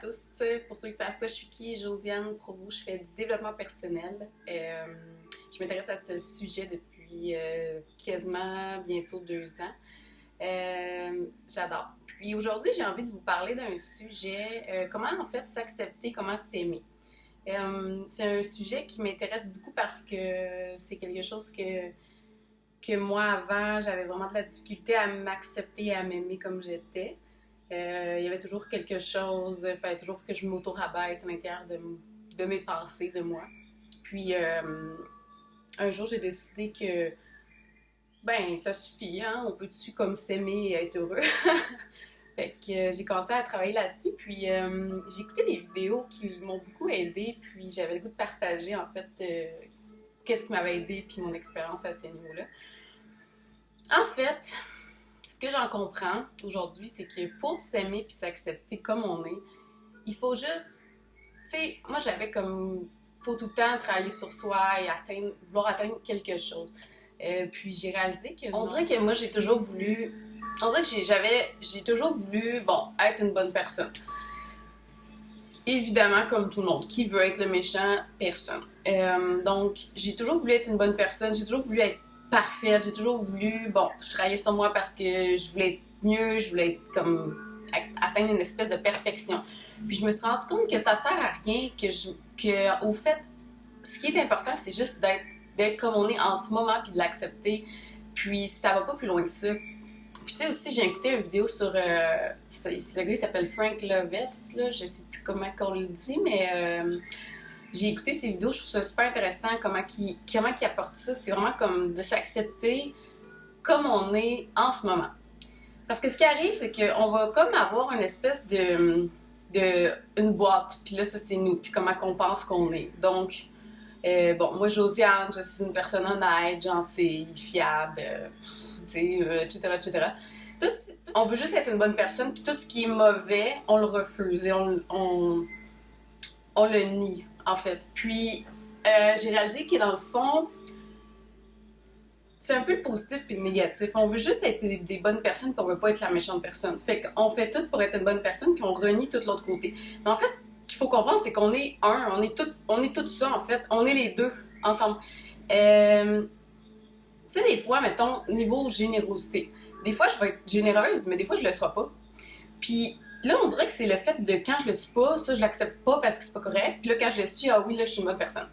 tous. Pour ceux qui ne savent pas, je suis qui? Josiane Provost. Je fais du développement personnel. Je m'intéresse à ce sujet depuis quasiment bientôt 2 ans. J'adore. Puis aujourd'hui, j'ai envie de vous parler d'un sujet, comment en fait s'accepter, comment s'aimer. C'est un sujet qui m'intéresse beaucoup parce que c'est quelque chose que moi, avant, j'avais vraiment de la difficulté à m'accepter et à m'aimer comme j'étais. Il y avait toujours quelque chose, il fallait toujours que je m'auto-rabaisse à l'intérieur de mes pensées, de moi. Puis, un jour, j'ai décidé que, ben, ça suffit, hein, on peut-tu comme s'aimer et être heureux? Fait que j'ai commencé à travailler là-dessus, puis j'ai écouté des vidéos qui m'ont beaucoup aidée, puis j'avais le goût de partager, en fait, qu'est-ce qui m'avait aidé, puis mon expérience à ce niveau-là. En fait, ce que j'en comprends aujourd'hui, c'est que pour s'aimer puis s'accepter comme on est, il faut juste, tu sais, moi j'avais comme, faut tout le temps travailler sur soi et vouloir atteindre quelque chose. Puis j'ai réalisé que, on dirait que moi j'ai toujours voulu, on dirait que j'ai toujours voulu, bon, être une bonne personne. Évidemment, comme tout le monde, qui veut être le méchant? Personne. Donc, j'ai toujours voulu être une bonne personne, j'ai toujours voulu être parfaite, j'ai toujours voulu, bon, je travaillais sur moi parce que je voulais être mieux, je voulais être comme, atteindre une espèce de perfection. Puis je me suis rendu compte que ça sert à rien, que au fait, ce qui est important, c'est juste d'être comme on est en ce moment, puis de l'accepter, puis ça va pas plus loin que ça. Puis tu sais aussi, j'ai écouté une vidéo sur, le gars il s'appelle Frank Lovett, là, je sais plus comment on le dit, mais j'ai écouté ses vidéos, je trouve ça super intéressant, comment il apporte ça, c'est vraiment comme de s'accepter comme on est en ce moment. Parce que ce qui arrive, c'est qu'on va comme avoir une espèce une boîte, puis là ça c'est nous, puis comment qu'on pense qu'on est. Donc, bon, moi Josiane, je suis une personne honnête, gentille, fiable, etc., etc. On veut juste être une bonne personne, puis tout ce qui est mauvais, on le refuse et on le nie, en fait. Puis, j'ai réalisé que dans le fond, c'est un peu le positif puis le négatif. On veut juste être des bonnes personnes, puis on veut pas être la méchante personne. Fait qu'on fait tout pour être une bonne personne, puis on renie tout l'autre côté. Mais en fait, ce qu'il faut comprendre, c'est qu'on est on est tout ça, en fait. On est les deux, ensemble. Tu sais, des fois, mettons, niveau générosité. Des fois, je vais être généreuse, mais des fois, je le serai pas. Puis là, on dirait que c'est le fait de quand je le suis pas, ça, je l'accepte pas parce que c'est pas correct. Puis là, quand je le suis, ah oui, là, je suis une bonne personne.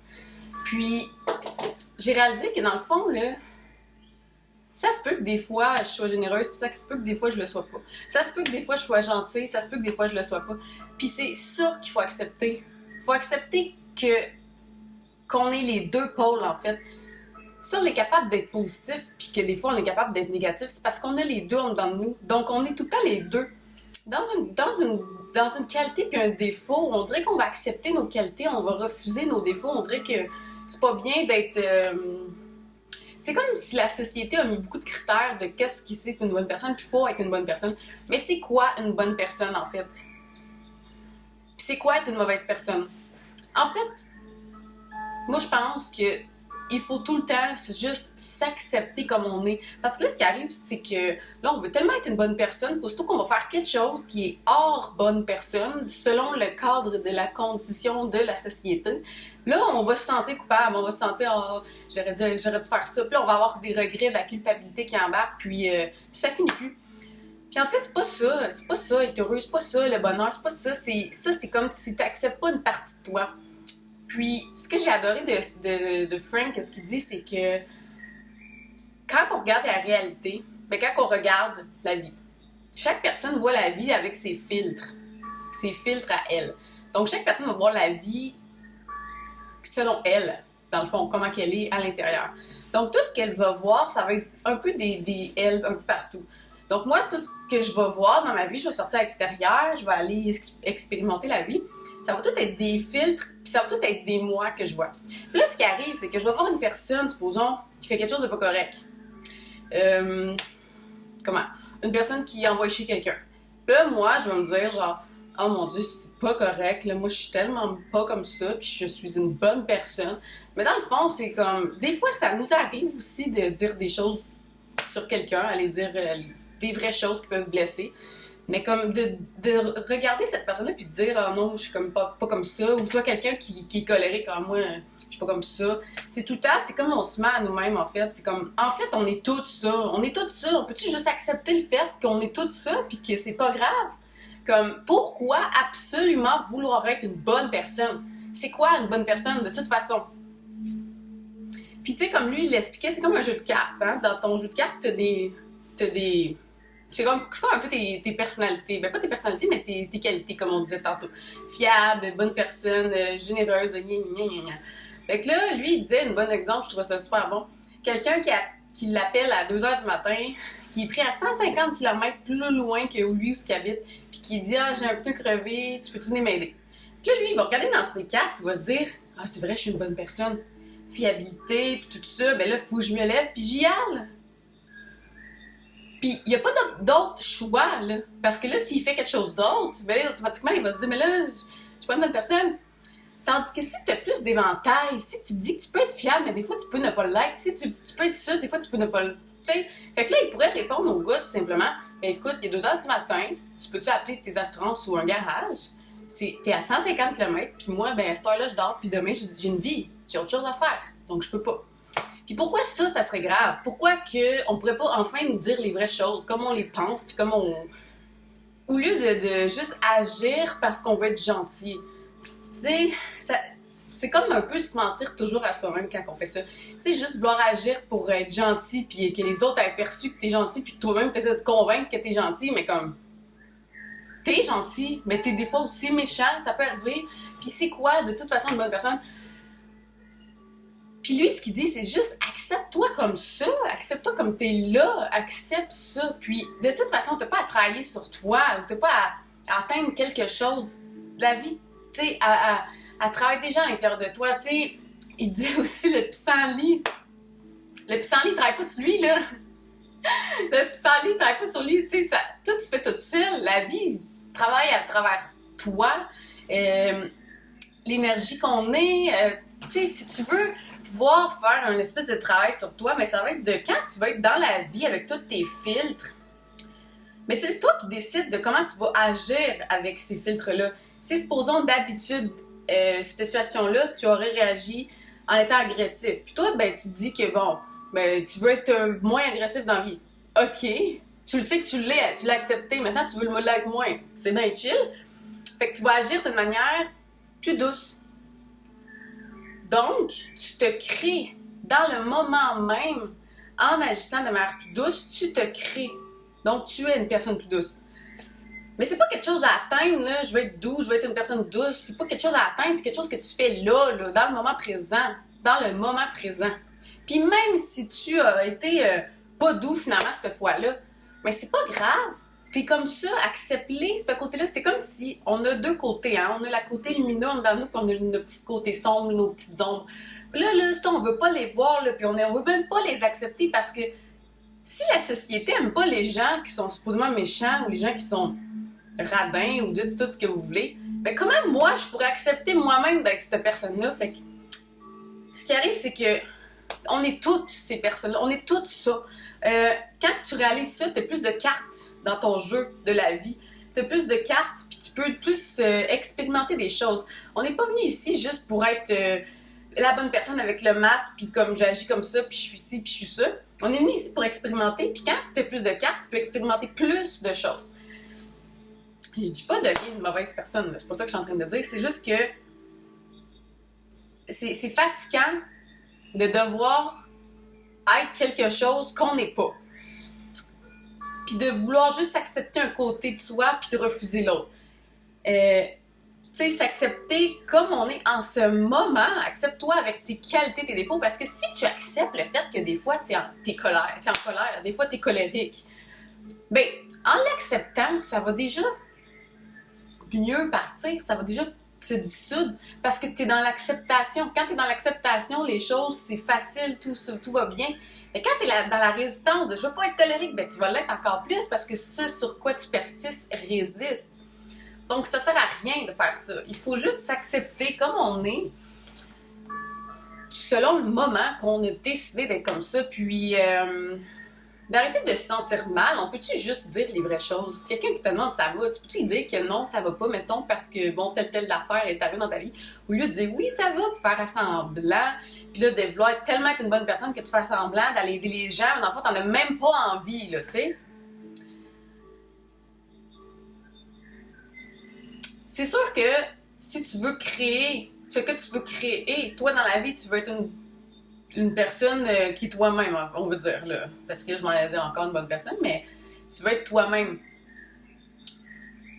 Puis, j'ai réalisé que dans le fond, là, ça se peut que des fois, je sois généreuse, puis ça se peut que des fois, je le sois pas. Ça se peut que des fois, je sois gentille, ça se peut que des fois, je le sois pas. Puis c'est ça qu'il faut accepter. Il faut accepter qu'on est les deux pôles, en fait. Si on est capable d'être positif, puis que des fois on est capable d'être négatif, c'est parce qu'on a les deux en dedans de nous. Donc on est tout le temps les deux. Dans une qualité puis un défaut, on dirait qu'on va accepter nos qualités, on va refuser nos défauts. On dirait que c'est pas bien d'être... C'est comme si la société a mis beaucoup de critères de qu'est-ce qui c'est une bonne personne, puis il faut être une bonne personne. Mais c'est quoi une bonne personne, en fait? Puis c'est quoi être une mauvaise personne? En fait, moi je pense que il faut tout le temps juste s'accepter comme on est. Parce que là, ce qui arrive, c'est que là, on veut tellement être une bonne personne qu'aussitôt qu'on va faire quelque chose qui est hors bonne personne, selon le cadre de la condition de la société, là, on va se sentir coupable, on va se sentir « oh, j'aurais dû faire ça », puis là, on va avoir des regrets, de la culpabilité qui embarque, puis ça finit plus. Puis en fait, c'est pas ça, être heureux, c'est pas ça, le bonheur, c'est pas ça, c'est comme si t'acceptes pas une partie de toi. Puis, ce que j'ai adoré de Frank, ce qu'il dit, c'est que quand on regarde la réalité, ben quand on regarde la vie, chaque personne voit la vie avec ses filtres à elle. Donc, chaque personne va voir la vie selon elle, dans le fond, comment qu'elle est à l'intérieur. Donc, tout ce qu'elle va voir, ça va être un peu des elle, un peu partout. Donc, moi, tout ce que je vais voir dans ma vie, je vais sortir à l'extérieur, je vais aller expérimenter la vie. Ça va tout être des filtres, puis ça va tout être des moi que je vois. Puis là, ce qui arrive, c'est que je vais voir une personne, supposons, qui fait quelque chose de pas correct. Une personne qui envoie chier quelqu'un. Puis là, moi, je vais me dire, genre, oh mon Dieu, c'est pas correct, là, moi, je suis tellement pas comme ça, puis je suis une bonne personne. Mais dans le fond, c'est comme, des fois, ça nous arrive aussi de dire des choses sur quelqu'un, aller dire des vraies choses qui peuvent blesser. Mais comme de regarder cette personne-là puis de dire ah non, je suis comme pas comme ça, ou tu vois quelqu'un qui est colérique comme moi, je suis pas comme ça. C'est tout le temps, c'est comme on se met à nous-mêmes en fait. C'est comme en fait on est tous ça. On est tous ça. On peut-tu juste accepter le fait qu'on est tous ça puis que c'est pas grave? Comme pourquoi absolument vouloir être une bonne personne? C'est quoi une bonne personne de toute façon? Puis tu sais, comme lui il l'expliquait, c'est comme un jeu de cartes, hein? Dans ton jeu de cartes, t'as des c'est comme un peu tes personnalités. Ben, pas tes personnalités, mais tes qualités, comme on disait tantôt. Fiable, bonne personne, généreuse, gna gna gna gna. Fait que là, lui, il disait, un bon exemple, je trouvais ça super bon. Quelqu'un qui l'appelle à 2h du matin, qui est pris à 150 km plus loin que lui où il habite, puis qui dit, ah, j'ai un pneu crevé, tu peux-tu venir m'aider? Puis là, lui, il va regarder dans ses cartes, il va se dire, ah, c'est vrai, je suis une bonne personne. Fiabilité, puis tout ça, ben là, il faut que je me lève, puis j'y aille. Puis, il n'y a pas d'autre choix, là. Parce que là, s'il fait quelque chose d'autre, ben là, automatiquement, il va se dire, mais là, je suis pas une bonne personne. Tandis que si tu as plus d'éventail, si tu dis que tu peux être fiable, mais des fois, tu peux ne pas l'être. Si tu peux être ça, des fois, tu peux ne pas le... Tu sais, fait que là, il pourrait répondre au gars, tout simplement, ben écoute, il est 2h du matin, tu peux-tu appeler tes assurances ou un garage? T'es à 150 km, puis moi, ben à cette heure-là, je dors, puis demain, j'ai une vie. J'ai autre chose à faire. Donc, je peux pas. Puis pourquoi ça serait grave? Pourquoi on pourrait pas enfin nous dire les vraies choses, comme on les pense, puis comme on... Au lieu de juste agir parce qu'on veut être gentil. Tu sais, c'est comme un peu se mentir toujours à soi-même quand on fait ça. Tu sais, juste vouloir agir pour être gentil, puis que les autres aient perçu que t'es gentil, puis que toi-même t'essaies de te convaincre que t'es gentil, mais comme... T'es gentil, mais t'es des fois aussi méchant, ça peut arriver. Puis c'est quoi, de toute façon, une bonne personne? Puis lui, ce qu'il dit, c'est juste accepte-toi comme ça, accepte-toi comme t'es là, accepte ça. Puis de toute façon, t'as pas à travailler sur toi, ou t'as pas à atteindre quelque chose. La vie, tu sais, à travailler déjà à l'intérieur de toi. Tu sais, il dit aussi le pissenlit. Le pissenlit, il travaille pas sur lui, là. Le pissenlit, il travaille pas sur lui. Tu sais, tout se fait tout seul. La vie travaille à travers toi. L'énergie qu'on est. Tu sais, si tu veux pouvoir faire un espèce de travail sur toi, mais ça va être de quand tu vas être dans la vie avec tous tes filtres. Mais c'est toi qui décides de comment tu vas agir avec ces filtres-là. Si, supposons, d'habitude, cette situation-là, tu aurais réagi en étant agressif. Puis toi, ben, tu te dis que, bon, ben, tu veux être moins agressif dans la vie. OK, tu le sais que tu l'as accepté. Maintenant, tu veux le l'être moins. C'est bien chill. Fait que tu vas agir d'une manière plus douce. Donc, tu te crées dans le moment même, en agissant de manière plus douce, tu te crées. Donc, tu es une personne plus douce. Mais c'est pas quelque chose à atteindre, là. Je veux être doux, je veux être une personne douce. C'est pas quelque chose à atteindre, c'est quelque chose que tu fais là, dans le moment présent. Dans le moment présent. Puis même si tu as été pas doux finalement cette fois-là, mais c'est pas grave. T'es comme ça, accepte-les, ce côté-là. C'est comme si on a deux côtés, hein. On a la côté lumineux dans nous, puis on a nos petits côtés sombres, nos petites ombres. Puis là, ça, on veut pas les voir, là, puis on veut même pas les accepter parce que si la société aime pas les gens qui sont supposément méchants ou les gens qui sont radins ou dites tout ce que vous voulez, ben comment moi, je pourrais accepter moi-même d'être cette personne-là? Fait que ce qui arrive, c'est que on est toutes ces personnes-là, on est toutes ça. Quand tu réalises ça, tu as plus de cartes dans ton jeu de la vie. Tu as plus de cartes, puis tu peux plus expérimenter des choses. On n'est pas venu ici juste pour être la bonne personne avec le masque, puis comme j'agis comme ça, puis je suis ci, puis je suis ça. On est venu ici pour expérimenter, puis quand tu as plus de cartes, tu peux expérimenter plus de choses. Je dis pas deviens une mauvaise personne, c'est pas ça que je suis en train de dire, c'est juste que c'est fatigant de devoir être quelque chose qu'on n'est pas. Puis de vouloir juste accepter un côté de soi puis de refuser l'autre. Tu sais, s'accepter comme on est en ce moment, accepte-toi avec tes qualités, tes défauts, parce que si tu acceptes le fait que des fois t'es en colère, des fois t'es colérique, ben, en l'acceptant, ça va déjà mieux partir, ça va déjà se dissoudre parce que tu es dans l'acceptation. Quand tu es dans l'acceptation, les choses, c'est facile, tout va bien. Mais quand tu es dans la résistance de « je veux pas être colérique », ben, tu vas l'être encore plus parce que ce sur quoi tu persistes résiste. Donc, ça sert à rien de faire ça. Il faut juste s'accepter comme on est, selon le moment qu'on a décidé d'être comme ça. Puis, d'arrêter de se sentir mal. On peut-tu juste dire les vraies choses? Quelqu'un qui te demande ça va, tu peux-tu lui dire que non, ça va pas, mettons, parce que, bon, telle affaire est arrivée dans ta vie, au lieu de dire oui, ça va, puis faire semblant, puis là, de vouloir tellement être une bonne personne que tu fais semblant d'aller aider les gens, mais en fait, t'en as même pas envie, là, tu sais. C'est sûr que si tu veux créer ce que tu veux créer, toi, dans la vie, tu veux être une personne qui est toi-même, on veut dire, là. Parce que je m'en ai dit encore une bonne personne, mais tu veux être toi-même.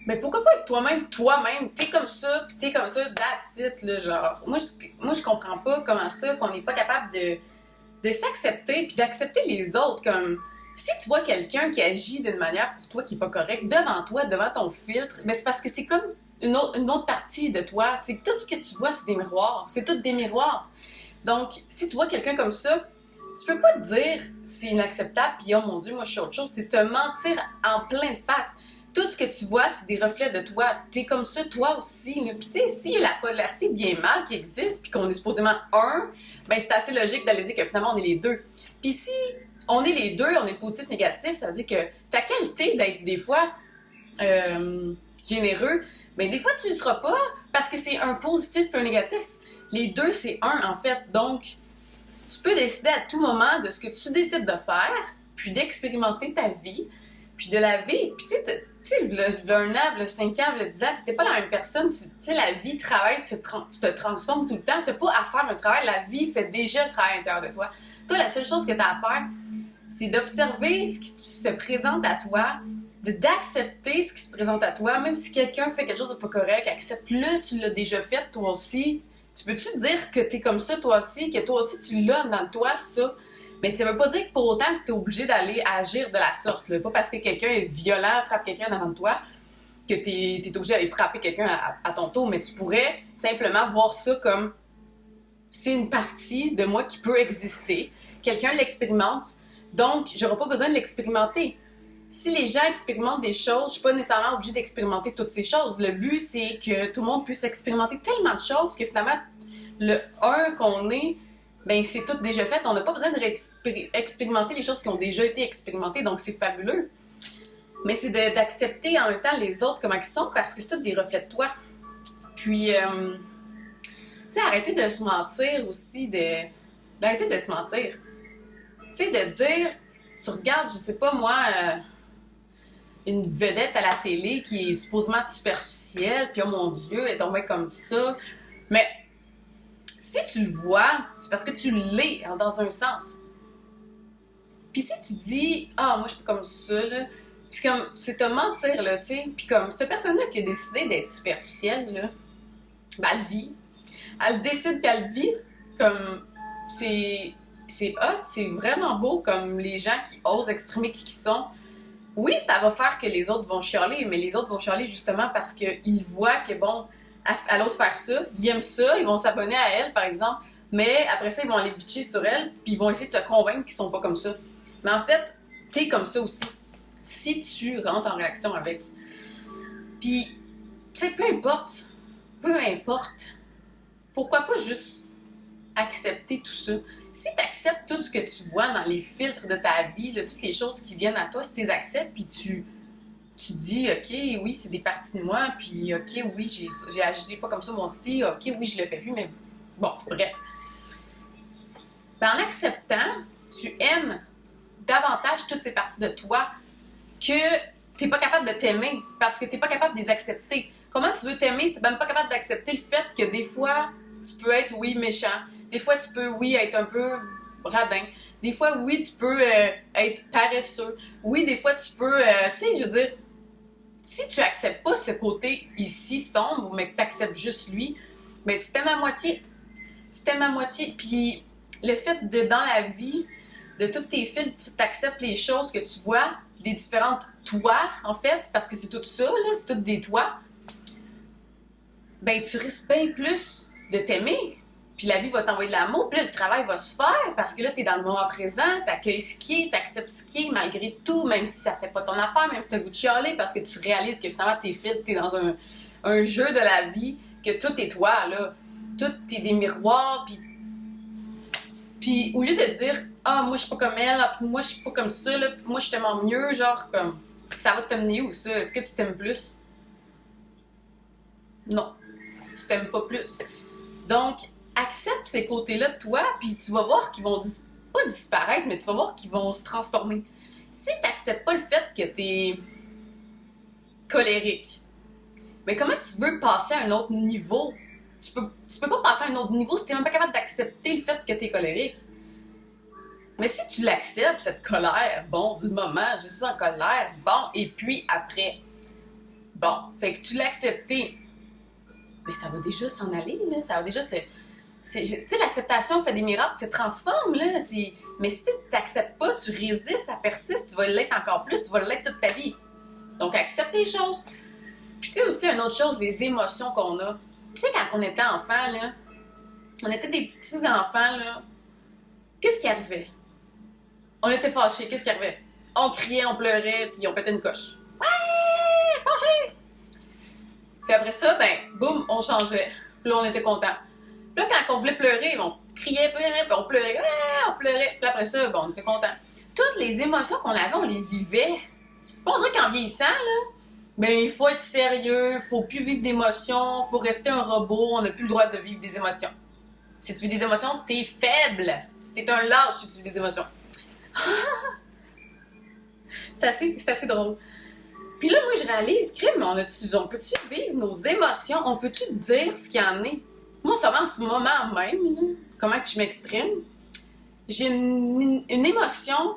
Mais pourquoi pas être toi-même? T'es comme ça, pis t'es comme ça, that's it, là, genre. Moi, je comprends pas comment ça, qu'on n'est pas capable de s'accepter, puis d'accepter les autres, comme... Si tu vois quelqu'un qui agit d'une manière pour toi qui est pas correcte, devant toi, devant ton filtre, mais c'est parce que c'est comme une autre partie de toi. T'sais, tout ce que tu vois, c'est des miroirs. C'est tout des miroirs. Donc, si tu vois quelqu'un comme ça, tu peux pas te dire c'est inacceptable, puis oh mon Dieu, moi je suis autre chose. C'est te mentir en pleine face. Tout ce que tu vois, c'est des reflets de toi. T'es comme ça, toi aussi. Puis tu sais, s'il y a la polarité bien mal qui existe, puis qu'on est supposément un, ben c'est assez logique d'aller dire que finalement on est les deux. Puis si on est les deux, on est positif, négatif, ça veut dire que ta qualité d'être des fois généreux, ben des fois tu le seras pas, parce que c'est un positif et un négatif. Les deux, c'est un, en fait. Donc, tu peux décider à tout moment de ce que tu décides de faire, puis d'expérimenter ta vie, puis de la vivre. Puis, tu sais, le 1 an, le 5 ans, le 10 ans, t'étais pas la même personne. Tu sais, la vie, travaille, tu te transformes tout le temps. T'as pas à faire un travail. La vie fait déjà le travail à l'intérieur de toi. Toi, la seule chose que t'as à faire, c'est d'observer ce qui se présente à toi, d'accepter ce qui se présente à toi. Même si quelqu'un fait quelque chose de pas correct, accepte-le, tu l'as déjà fait, toi aussi. Tu peux-tu dire que t'es comme ça, toi aussi, que toi aussi, tu l'as dans toi, ça? Mais ça veut pas dire que pour autant que t'es obligé d'aller agir de la sorte, là. Pas parce que quelqu'un est violent, frappe quelqu'un devant toi, que t'es obligé d'aller frapper quelqu'un à ton tour. Mais tu pourrais simplement voir ça comme c'est une partie de moi qui peut exister. Quelqu'un l'expérimente, donc j'aurai pas besoin de l'expérimenter. Si les gens expérimentent des choses, je suis pas nécessairement obligée d'expérimenter toutes ces choses. Le but, c'est que tout le monde puisse expérimenter tellement de choses que finalement, le 1 qu'on est, ben c'est tout déjà fait. On n'a pas besoin d'expérimenter les choses qui ont déjà été expérimentées, donc c'est fabuleux. Mais c'est d'accepter en même temps les autres comme ils sont, parce que c'est tout des reflets de toi. Puis, tu sais, arrêter de se mentir aussi, d'arrêter de se mentir. Tu sais, de dire, tu regardes, je sais pas moi... une vedette à la télé qui est supposément superficielle, puis oh mon Dieu, elle est tombée comme ça. Mais si tu le vois, c'est parce que tu l'es, hein, dans un sens. Puis si tu dis, ah, moi je suis pas comme ça, là, puis comme, c'est te mentir, là, tu sais, puis comme, cette personne-là qui a décidé d'être superficielle, là, ben elle vit. Elle décide puis elle vit, comme, c'est hot, c'est vraiment beau, comme les gens qui osent exprimer qui ils sont. Oui, ça va faire que les autres vont chialer, mais les autres vont chialer justement parce qu'ils voient que, bon, elle ose faire ça, ils aiment ça, ils vont s'abonner à elle, par exemple, mais après ça, ils vont aller bitcher sur elle, puis ils vont essayer de se convaincre qu'ils sont pas comme ça. Mais en fait, t'es comme ça aussi, si tu rentres en réaction avec. Puis, tu sais, peu importe, pourquoi pas juste accepter tout ça? Si tu acceptes tout ce que tu vois dans les filtres de ta vie, là, toutes les choses qui viennent à toi, si tu les acceptes, puis tu dis, OK, oui, c'est des parties de moi, puis OK, oui, j'ai agi des fois comme ça, moi aussi, OK, oui, je le fais plus, mais bon, bref. Ben, en acceptant, tu aimes davantage toutes ces parties de toi que t'es pas capable de t'aimer, parce que t'es pas capable de les accepter. Comment tu veux t'aimer si t'es même pas capable d'accepter le fait que des fois, tu peux être, oui, méchant. Des fois, tu peux, oui, être un peu radin. Des fois, oui, tu peux être paresseux. Oui, des fois, tu peux, tu sais, je veux dire, si tu acceptes pas ce côté ici sombre, mais que tu acceptes juste lui, ben tu t'aimes à moitié. Tu t'aimes à moitié. Puis le fait de, dans la vie, de tous tes fils, tu acceptes les choses que tu vois, des différentes toi, en fait, parce que c'est tout ça, là, c'est tout des toi, ben tu risques bien plus de t'aimer. Puis la vie va t'envoyer de l'amour, puis là, le travail va se faire, parce que là, t'es dans le moment présent, t'accueilles ce qui est, t'acceptes ce qui est, malgré tout, même si ça fait pas ton affaire, même si t'as le goût de chialer, parce que tu réalises que finalement, t'es dans un jeu de la vie, que tout est toi, là. Tout est des miroirs, puis au lieu de dire ah, moi, je suis pas comme elle, ah, puis moi, je suis pas comme ça, là, puis moi, je t'aime mieux, genre, comme, ça va te t'amener où, ça? Est-ce que tu t'aimes plus? Non, tu t'aimes pas plus. Donc, accepte ces côtés-là de toi, puis tu vas voir qu'ils vont pas disparaître, mais tu vas voir qu'ils vont se transformer. Si tu n'acceptes pas le fait que tu es colérique, mais comment tu veux passer à un autre niveau? Tu peux pas passer à un autre niveau si tu n'es même pas capable d'accepter le fait que tu es colérique. Mais si tu l'acceptes, cette colère, bon, du moment, je suis en colère, bon, et puis après, bon, fait que tu l'as accepté, mais ça va déjà s'en aller, là, ça va déjà se... Tu sais, l'acceptation fait des miracles, ça se transforme, là. Mais si tu t'acceptes pas, tu résistes, ça persiste, tu vas l'être encore plus, tu vas l'être toute ta vie. Donc, accepte les choses. Puis, tu sais, aussi, une autre chose, les émotions qu'on a. Tu sais, quand on était enfant, là, on était des petits enfants, là, qu'est-ce qui arrivait? On était fâchés, qu'est-ce qui arrivait? On criait, on pleurait, puis on pétait une coche. Ouais, fâchés! Puis après ça, ben, boum, on changeait. Puis là, on était contents. Puis là, quand on voulait pleurer, on criait, puis on pleurait, on pleurait. Puis après ça, bon, on était contents. Toutes les émotions qu'on avait, on les vivait. Puis on dirait qu'en vieillissant, là, ben, il faut être sérieux, il faut plus vivre d'émotions, il faut rester un robot, on n'a plus le droit de vivre des émotions. Si tu vis des émotions, t'es faible. T'es un lâche si tu vis des émotions. C'est assez drôle. Puis là, moi, je réalise, crime, on peut-tu vivre nos émotions? On peut-tu dire ce qu'il y en est? Moi, ça va en ce moment même, là, comment que je m'exprime. J'ai une émotion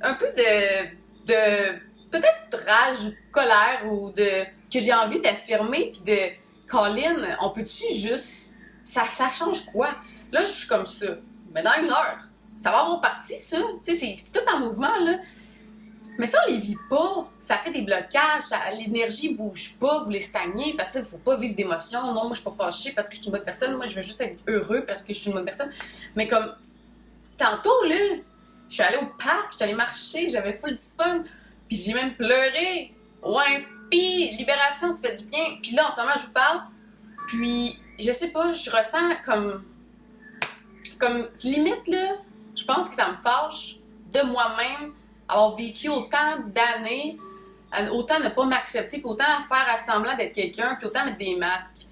un peu de peut-être rage ou colère ou que j'ai envie d'affirmer puis de Colin, on peut-tu juste ça change quoi? Là, je suis comme ça. Mais dans une heure, ça va avoir parti ça. Tu sais, c'est tout en mouvement là. Mais ça, on les vit pas. Ça fait des blocages, l'énergie bouge pas, vous les stagnez parce qu'il faut pas vivre d'émotions. Non, moi, je suis pas fâchée parce que je suis une bonne personne. Moi, je veux juste être heureux parce que je suis une bonne personne. Mais comme, tantôt, là, je suis allée au parc, je suis allée marcher, j'avais full du fun. Puis j'ai même pleuré. Ouais, puis libération, ça fait du bien. Puis là, en ce moment, je vous parle. Puis, je sais pas, je ressens comme limite, là, je pense que ça me fâche de moi-même avoir vécu autant d'années, autant ne pas m'accepter, puis autant faire semblant d'être quelqu'un, puis autant mettre des masques.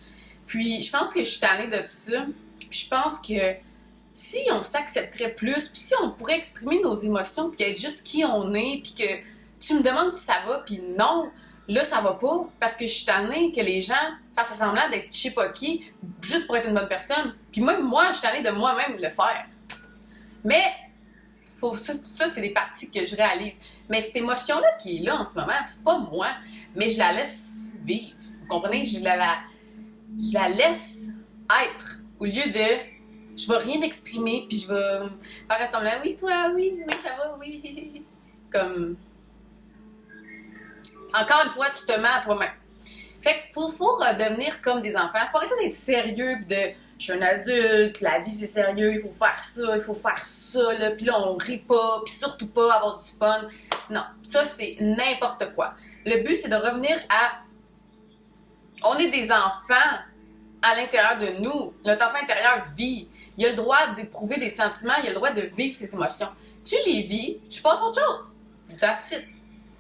Puis je pense que je suis tannée de tout ça. Puis je pense que si on s'accepterait plus, puis si on pourrait exprimer nos émotions, puis être juste qui on est, puis que tu me demandes si ça va, puis non, là ça va pas, parce que je suis tannée que les gens fassent semblant d'être je sais pas qui, juste pour être une bonne personne. Puis même moi, je suis tannée de moi-même le faire. Mais ça, c'est des parties que je réalise. Mais cette émotion-là qui est là en ce moment, c'est pas moi, mais je la laisse vivre. Vous comprenez? Je la laisse être au lieu de je vais rien exprimer puis je vais faire semblant oui, toi, oui, ça va, oui. Comme encore une fois, tu te mets à toi-même. Fait qu'il faut redevenir comme des enfants. Faut arrêter d'être sérieux pis de je suis un adulte, la vie c'est sérieux, il faut faire ça, là, puis là on rit pas, puis surtout pas avoir du fun. Non, ça c'est n'importe quoi. Le but c'est de revenir à on est des enfants à l'intérieur de nous. Notre enfant intérieur vit. Il a le droit d'éprouver des sentiments, il a le droit de vivre ses émotions. Tu les vis, tu passes à autre chose. That's it.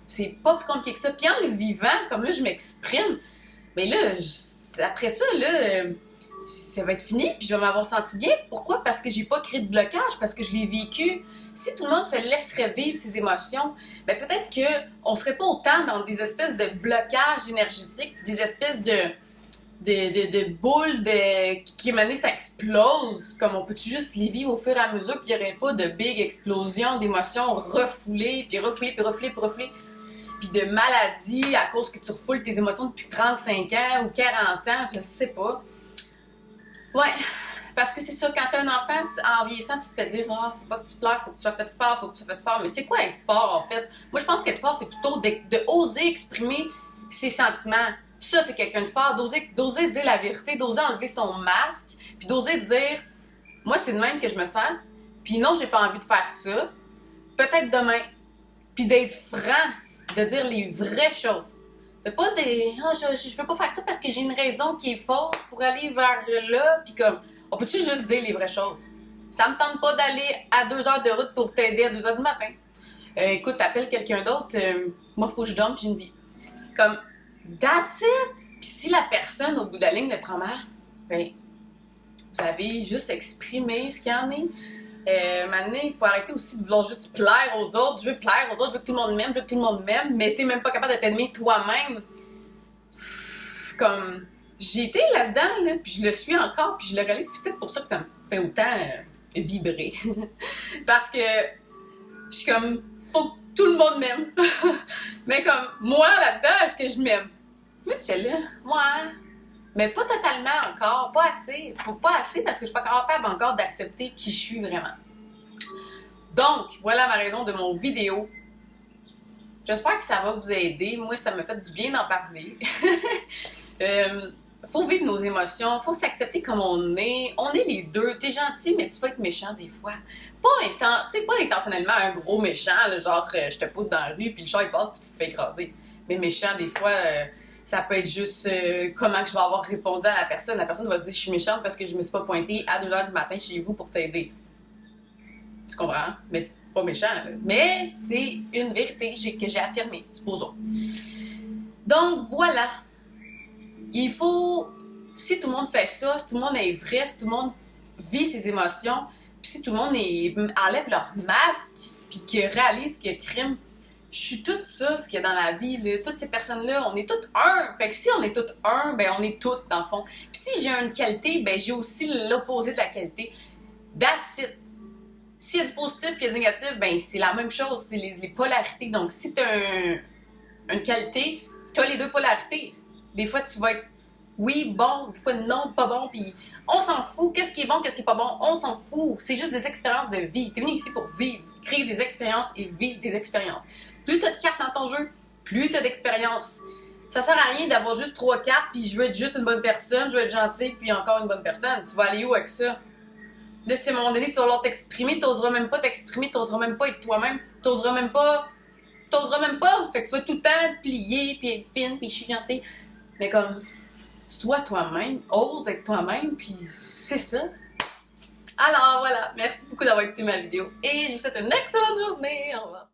C'est pas plus compliqué que ça. Puis en le vivant, comme là je m'exprime, mais là, après ça, là, ça va être fini, puis je vais m'avoir senti bien. Pourquoi? Parce que j'ai pas créé de blocage, parce que je l'ai vécu. Si tout le monde se laisserait vivre ses émotions, ben peut-être qu'on serait pas autant dans des espèces de blocages énergétiques, des espèces de boules qui émanent, ça explose. Comme on peut-tu juste les vivre au fur et à mesure, puis il n'y aurait pas de big explosion d'émotions refoulées, puis refoulées, puis refoulées, puis refoulées. Puis de maladies à cause que tu refoules tes émotions depuis 35 ans ou 40 ans, je sais pas. Ouais, parce que c'est ça, quand t'es un enfant, en vieillissant, tu te fais dire « Ah, faut pas que tu pleures, faut que tu sois fait fort, faut que tu sois fait fort. » Mais c'est quoi être fort, en fait? Moi, je pense qu'être fort, c'est plutôt de oser exprimer ses sentiments. Ça, c'est quelqu'un de fort. D'oser dire la vérité, d'oser enlever son masque, puis d'oser dire « Moi, c'est de même que je me sens, puis non, j'ai pas envie de faire ça. Peut-être demain. » Puis d'être franc, de dire les vraies choses. De pas des « Ah, je veux pas faire ça parce que j'ai une raison qui est fausse pour aller vers là. » Puis comme, on peut-tu juste dire les vraies choses? Ça me tente pas d'aller à 2 heures de route pour t'aider à 2 heures du matin. Écoute, t'appelles quelqu'un d'autre, moi, faut que je dorme, j'ai une vie. Comme, that's it! Puis si la personne, au bout de la ligne, le prend mal, ben, vous avez juste exprimé ce qu'il y en est. Maintenant, il faut arrêter aussi de vouloir juste plaire aux autres. Je veux plaire aux autres, je veux que tout le monde m'aime, je veux que tout le monde m'aime, mais t'es même pas capable de t'aimer toi-même. Comme, j'ai été là-dedans, là, puis je le suis encore, puis je le réalise, puis c'est pour ça que ça me fait autant vibrer. Parce que je suis comme, faut que tout le monde m'aime. Mais comme, moi là-dedans, est-ce que je m'aime? Moi, j'étais là, ouais. Mais pas totalement encore, pas assez. Pas assez parce que je suis pas capable encore d'accepter qui je suis vraiment. Donc, voilà ma raison de mon vidéo. J'espère que ça va vous aider. Moi, ça me fait du bien d'en parler. Faut vivre nos émotions, faut s'accepter comme on est. On est les deux. T'es gentil, mais tu vas être méchant des fois. Pas intentionnellement un gros méchant, là, genre je te pousse dans la rue, puis le chat il passe, puis tu te fais écraser. Mais méchant, des fois, ça peut être juste comment que je vais avoir répondu à la personne. La personne va se dire je suis méchante parce que je me suis pas pointée à 2 heures du matin chez vous pour t'aider. Tu comprends? Mais c'est pas méchant, là. Mais c'est une vérité que j'ai affirmée, supposons. Donc voilà. Il faut, si tout le monde fait ça, si tout le monde est vrai, si tout le monde vit ses émotions, puis si tout le monde enlève leur masque, puis que réalise que crime, je suis tout ça, ce qu'il y a dans la vie, là. Toutes ces personnes-là, on est toutes un. Fait que si on est toutes un, ben on est toutes dans le fond. Puis si j'ai une qualité, ben j'ai aussi l'opposé de la qualité. That's it. S'il y a du positif et il y a du négatif, ben c'est la même chose, c'est les polarités. Donc si t'as une qualité, t'as les deux polarités. Des fois, tu vas être oui, bon, des fois non, pas bon, puis on s'en fout. Qu'est-ce qui est bon, qu'est-ce qui est pas bon, on s'en fout. C'est juste des expériences de vie. T'es venu ici pour vivre, créer des expériences et vivre des expériences. Plus t'as de cartes dans ton jeu, plus t'as d'expérience. Ça sert à rien d'avoir juste 3 cartes, puis je veux être juste une bonne personne, je veux être gentil, puis encore une bonne personne. Tu vas aller où avec ça? Là, si à un moment donné, tu vas vouloir t'exprimer, t'oseras même pas t'exprimer, t'oseras même pas être toi-même, t'oseras même pas. Fait que tu vas tout le temps te plier, puis être fine, puis je suis gentille. Mais comme, sois toi-même, ose être toi-même, puis c'est ça. Alors voilà, merci beaucoup d'avoir écouté ma vidéo et je vous souhaite une excellente journée. Au revoir.